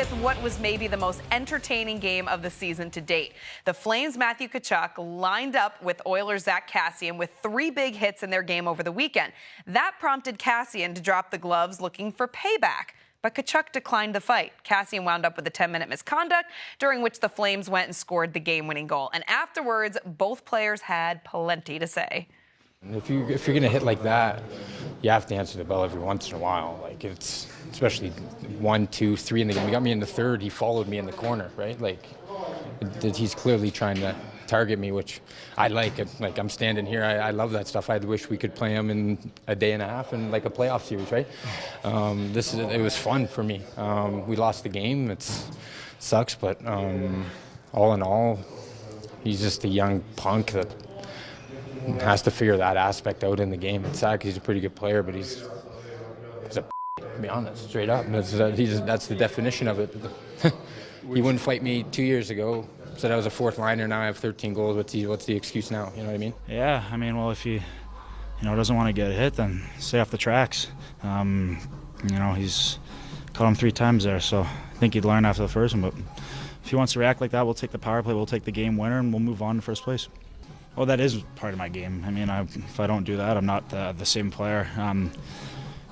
with what was maybe the most entertaining game of the season to date. The Flames' Matthew Tkachuk lined up with Oilers' Zack Kassian with 3 big hits in their game over the weekend. That prompted Kassian to drop the gloves looking for payback. But Tkachuk declined the fight. Kassian wound up with a 10-minute misconduct, during which the Flames went and scored the game-winning goal. And afterwards, both players had plenty to say. If you're going to hit like that, you have to answer the bell every once in a while. Like, it's especially 1, 2, 3 in the game. He got me in the third. He followed me in the corner, right? Like, he's clearly trying to target me, which I like. Like, I'm standing here. I love that stuff. I wish we could play him in a day and a half in like a playoff series, right? It was fun for me. We lost the game. It sucks, but all in all, he's just a young punk that has to figure that aspect out in the game. It's Zack. He's a pretty good player, but he's a to be honest, straight up. That's the definition of it. He wouldn't fight me 2 years ago. Said I was a fourth liner. Now I have 13 goals. What's the excuse now? You know what I mean? Yeah, I mean, well, if he, doesn't want to get hit, then stay off the tracks. He's caught him 3 times there, so I think he'd learn after the first one. But if he wants to react like that, we'll take the power play, we'll take the game winner, and we'll move on to first place. Well, that is part of my game. I mean, if I don't do that, I'm not the same player.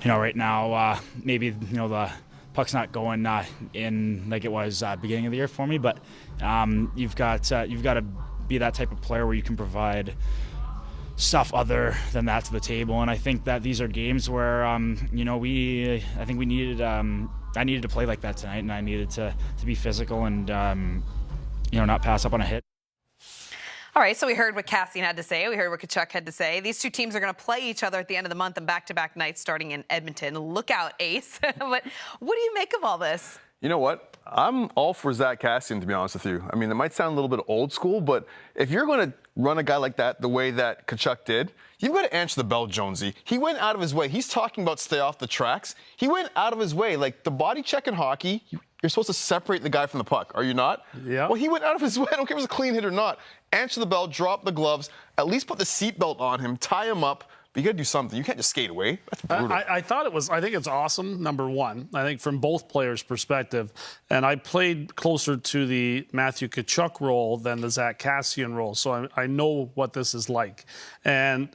Right now, maybe the puck's not going in like it was beginning of the year for me, but you've got to be that type of player where you can provide stuff other than that to the table. And I think that these are games where I think we needed. I needed to play like that tonight, and I needed to be physical and not pass up on a hit. All right, so we heard what Kassian had to say. We heard what Tkachuk had to say. These two teams are going to play each other at the end of the month and back-to-back nights starting in Edmonton. Look out, Ace. But what do you make of all this? You know what? I'm all for Zack Kassian, to be honest with you. I mean, it might sound a little bit old school, but if you're going to run a guy like that the way that Tkachuk did, you've got to answer the bell, Jonesy. He went out of his way. He's talking about stay off the tracks. He went out of his way. Like, the body check in hockey, you're supposed to separate the guy from the puck, are you not? Yeah. Well, he went out of his way. I don't care if it's a clean hit or not. Answer the bell, drop the gloves, at least put the seatbelt on him, tie him up. But you got to do something. You can't just skate away. That's brutal. I think it's awesome, number one. I think from both players' perspective. And I played closer to the Matthew Tkachuk role than the Zack Kassian role. So I know what this is like. And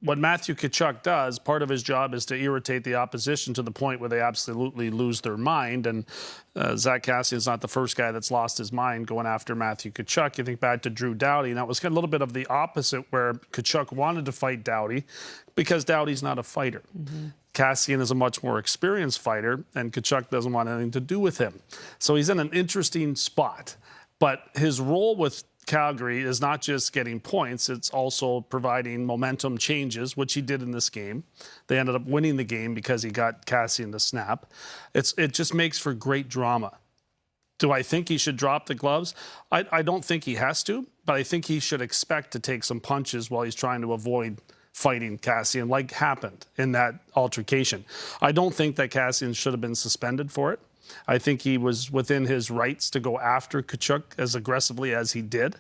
what Matthew Tkachuk does, part of his job is to irritate the opposition to the point where they absolutely lose their mind. And Zack Kassian is not the first guy that's lost his mind going after Matthew Tkachuk. You think back to Drew Doughty, and that was kind of a little bit of the opposite, where Tkachuk wanted to fight Doughty because Doughty's not a fighter. Mm-hmm. Kassian is a much more experienced fighter, and Tkachuk doesn't want anything to do with him. So he's in an interesting spot. But his role with Calgary is not just getting points, it's also providing momentum changes, which he did in this game. They ended up winning the game because he got Kassian to snap. It just makes for great drama. Do I think he should drop the gloves? I don't think he has to, but I think he should expect to take some punches while he's trying to avoid fighting Kassian, like happened in that altercation. I don't think that Kassian should have been suspended for it. I think he was within his rights to go after Tkachuk as aggressively as he did.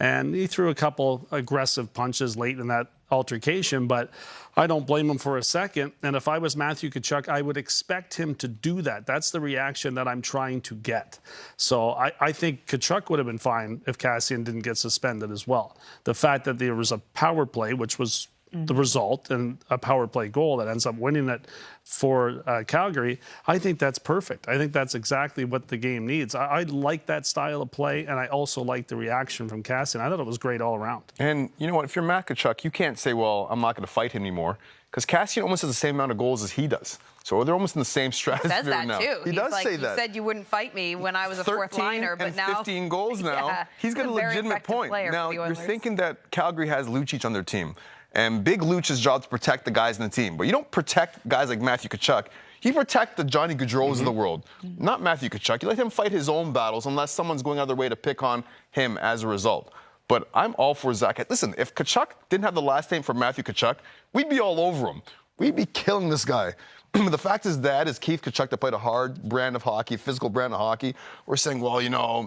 And he threw a couple aggressive punches late in that altercation, but I don't blame him for a second. And if I was Matthew Tkachuk, I would expect him to do that. That's the reaction that I'm trying to get. So I think Tkachuk would have been fine if Kassian didn't get suspended as well. The fact that there was a power play, which was the result, and a power play goal that ends up winning it for Calgary, I think that's perfect. I think that's exactly what the game needs. I like that style of play, and I also like the reaction from Kassian. I thought it was great all around. And you know what? If you're Matt Tkachuk, you can't say, well, I'm not going to fight him anymore, because Kassian almost has the same amount of goals as he does. So they're almost in the same stratosphere now. He says that now. too. He does say that. You said you wouldn't fight me when I was a fourth liner, but now 15 goals now. Yeah, he's got a legitimate point. Now you're thinking that Calgary has Lucic on their team. And Big Lucic's job to protect the guys in the team. But you don't protect guys like Matthew Tkachuk. You protect the Johnny Gaudreaus of the world, not Matthew Tkachuk. You let him fight his own battles unless someone's going out of their way to pick on him as a result. But I'm all for Zack. Listen, if Tkachuk didn't have the last name for Matthew Tkachuk, we'd be all over him. We'd be killing this guy. The fact is that is Keith Tkachuk that played a hard brand of hockey, physical brand of hockey. We're saying, well,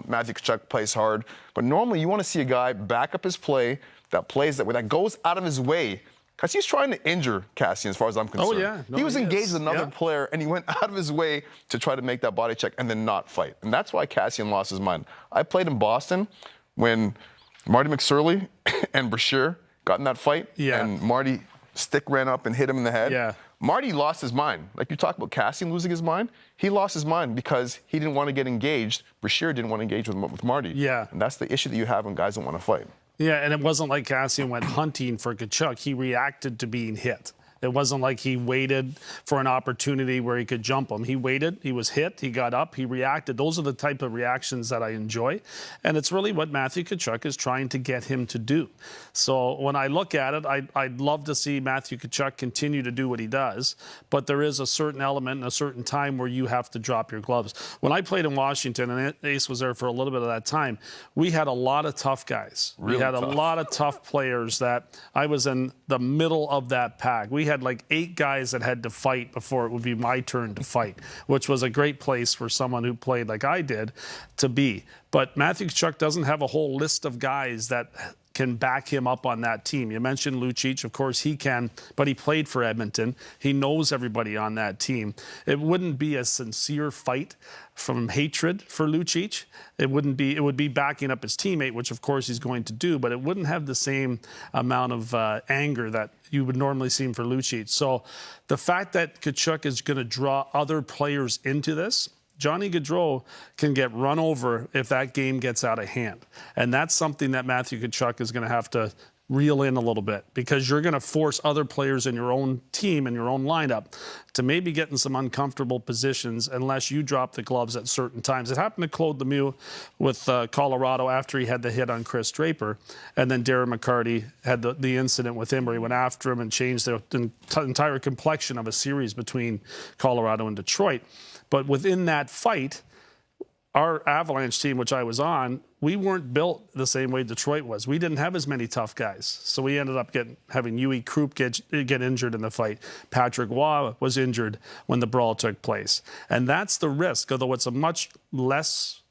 Matthew Tkachuk plays hard. But normally you want to see a guy back up his play, that plays that way, that goes out of his way because he's trying to injure Kassian as far as I'm concerned. Oh, yeah. No, he was engaged with another player, and he went out of his way to try to make that body check and then not fight. And that's why Kassian lost his mind. I played in Boston when Marty McSorley and Brashear got in that fight, and Marty stick ran up and hit him in the head. Yeah. Marty lost his mind. Like you talk about Kassian losing his mind, he lost his mind because he didn't want to get engaged. Brashear didn't want to engage with Marty. Yeah. And that's the issue that you have when guys don't want to fight. Yeah, and it wasn't like Kassian went hunting for Tkachuk. He reacted to being hit. It wasn't like he waited for an opportunity where he could jump him. He waited, he was hit, he got up, he reacted. Those are the type of reactions that I enjoy. And it's really what Matthew Tkachuk is trying to get him to do. So when I look at it, I'd love to see Matthew Tkachuk continue to do what he does. But there is a certain element and a certain time where you have to drop your gloves. When I played in Washington, and Ace was there for a little bit of that time, we had a lot of tough guys. Really we had tough. a lot of tough players that I was in the middle of that pack. We had like 8 guys that had to fight before it would be my turn to fight, which was a great place for someone who played like I did to be. But Matthew Tkachuk doesn't have a whole list of guys that can back him up on that team. You mentioned Lucic. Of course he can, but he played for Edmonton. He knows everybody on that team. It wouldn't be a sincere fight from hatred for Lucic. It would be backing up his teammate, which of course he's going to do, but it wouldn't have the same amount of anger that you would normally see for Lucic. So the fact that Tkachuk is going to draw other players into this, Johnny Gaudreau can get run over if that game gets out of hand. And that's something that Matthew Tkachuk is going to have to reel in a little bit, because you're going to force other players in your own team and your own lineup to maybe get in some uncomfortable positions unless you drop the gloves at certain times. It happened to Claude Lemieux with Colorado after he had the hit on Chris Draper, and then Darren McCarty had the incident with him where he went after him and changed the entire complexion of a series between Colorado and Detroit. But within that fight, our Avalanche team, which I was on, we weren't built the same way Detroit was. We didn't have as many tough guys. So we ended up having Yui Krupp get injured in the fight. Patrick Waugh was injured when the brawl took place. And that's the risk, although it's a much less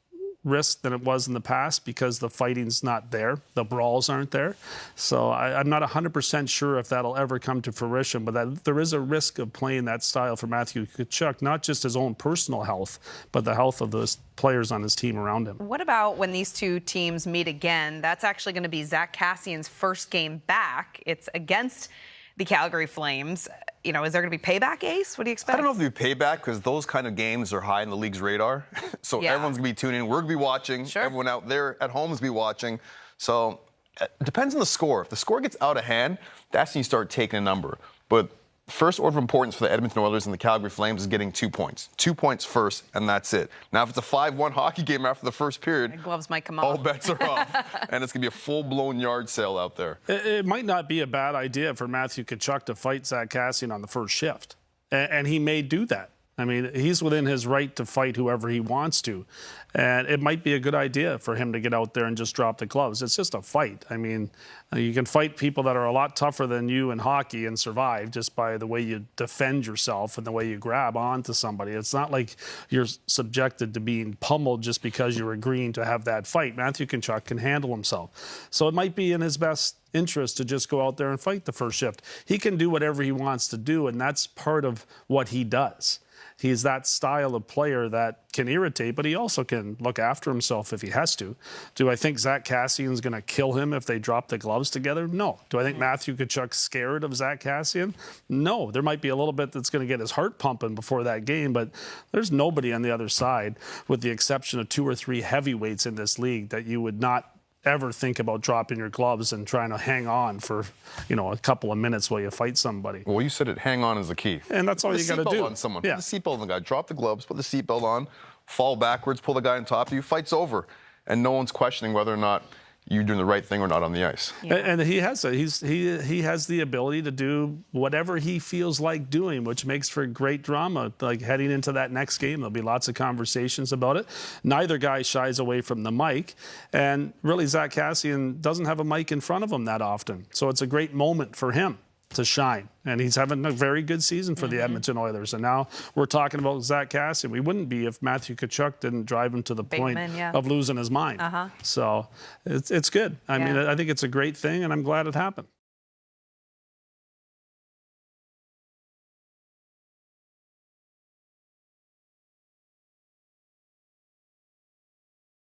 risk than it was in the past because the fighting's not there. The brawls aren't there. So I'm not 100% sure if that'll ever come to fruition, but there is a risk of playing that style for Matthew Tkachuk, not just his own personal health, but the health of those players on his team around him. What about when these two teams meet again? That's actually going to be Zack Kassian's first game back. It's against the Calgary Flames. You know, is there going to be payback, Ace? What do you expect? I don't know if there'll be payback because those kind of games are high in the league's radar. So everyone's going to be tuning in. We're going to be watching. Sure. Everyone out there at home is going to be watching. So it depends on the score. If the score gets out of hand, that's when you start taking a number. But first order of importance for the Edmonton Oilers and the Calgary Flames is getting 2 points. 2 points first, and that's it. Now, if it's a 5-1 hockey game after the first period, the gloves might come off. All bets are off, and it's going to be a full-blown yard sale out there. It might not be a bad idea for Matthew Tkachuk to fight Zack Kassian on the first shift, and he may do that. I mean, he's within his right to fight whoever he wants to. And it might be a good idea for him to get out there and just drop the gloves. It's just a fight. I mean, you can fight people that are a lot tougher than you in hockey and survive just by the way you defend yourself and the way you grab onto somebody. It's not like you're subjected to being pummeled just because you're agreeing to have that fight. Matthew Tkachuk can handle himself. So it might be in his best interest to just go out there and fight the first shift. He can do whatever he wants to do, and that's part of what he does. He's that style of player that can irritate, but he also can look after himself if he has to. Do I think Zack Kassian's going to kill him if they drop the gloves together? No. Do I think Matthew Tkachuk's scared of Zack Kassian? No. There might be a little bit that's going to get his heart pumping before that game, but there's nobody on the other side, with the exception of 2 or 3 heavyweights in this league, that you would not ever think about dropping your gloves and trying to hang on for, a couple of minutes while you fight somebody. Well, you said it. Hang on is the key. And that's all you got to do. Put the seatbelt on someone. Yeah. Put the seatbelt on the guy. Drop the gloves. Put the seatbelt on. Fall backwards. Pull the guy on top of you. Fight's over. And no one's questioning whether or not you're doing the right thing or not on the ice. Yeah. And he has he has the ability to do whatever he feels like doing, which makes for great drama. Like heading into that next game, there'll be lots of conversations about it. Neither guy shies away from the mic, and really Zack Kassian doesn't have a mic in front of him that often, so it's a great moment for him to shine. And he's having a very good season for the Edmonton Oilers. And now we're talking about Zack Kassian. We wouldn't be if Matthew Tkachuk didn't drive him to the point of losing his mind. So it's good. I mean, I think it's a great thing, and I'm glad it happened.